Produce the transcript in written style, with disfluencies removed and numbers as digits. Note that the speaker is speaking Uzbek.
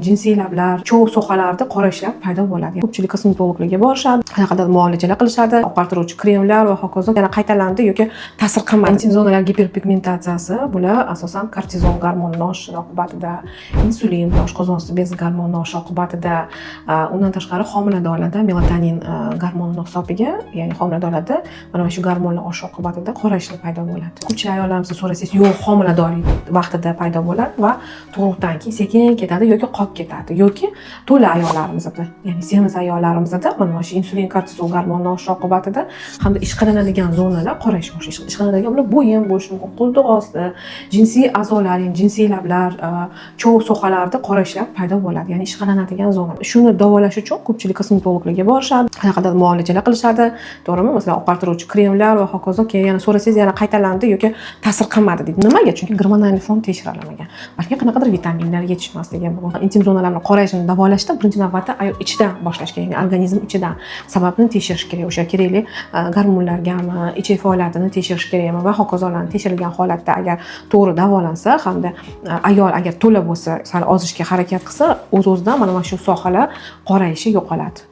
jinsiy lablar, cho'g' sohalarda qorayishlar paydo bo'ladi. Ko'pchilik kosmetologlarga borishadi, qanaqadir muolajalar qilishadi, oqartiruvchi kremlar va hokazo. Yana qaytalandi yoki ta'sir qilmaydi. Intim zonalar giperpigmentatsiyasi bular asosan kortizol gormonining oshishi oqibatida, insulin, oshqozon osti bezi gormonining oshishi oqibatida, undan tashqari homiladorlarda melatonin gormonining hisobiga, ya'ni homiladorlarda mana shu gormonlar oshishi oqibatida qorayishlar paydo bo'ladi. Ko'pchilik ayollarimizga so'rasangiz, yo'q, homiladorlik vaqtida paydo bo'ladi va tug'ruqdan keyin sekin ketadi yoki qolib ketadi, yoki to'la ayollarimizda, ya'ni semiz ayollarimizda mana shu insulin, kortizol gormonining oshishi oqibatida hamda ishqalanadigan zonalar qorayishga boshlaydi. Ishqalanadigan bular bo'yin bo'lishi mumkin, qo'ltiq osti, jinsiy a'zolar, ya'ni jinsiy lablar, cho'g' sohalarida qorayishlar paydo bo'ladi, ya'ni ishqalanadigan zona. Shuni davolash uchun ko'pchilik kosmetologlarga borishadi, qanaqadir muolajalar qilishadi, to'g'rimi? Masalan, oqartiruvchi kremlar va hokazo. Keyin yana so'rasangiz, yana qaytalandi yoki ta'sir qilmadi deydi. Nimaga? Chunki gormonal fon tekshirlanmagan. Balki qanaqadir vitaminlar yetishmasligi bo'lgan. Intim zonalarning qorayishini davolashda birinchi navbatda ayol ichidan boshlash kerak, ya'ni organizm ichidan sababini tekshirish kerak. O'sha kerakli gormonlargami, ichak faoliyatini tekshirish kerakmi va hokazolarni tekshirilgan holatda agar to'g'ri davolansa hamda ayol agar to'la bo'lsa, sal ozishga harakat qilsa, o'z-o'zidan mana shu sohalar qorayishi yo'qoladi.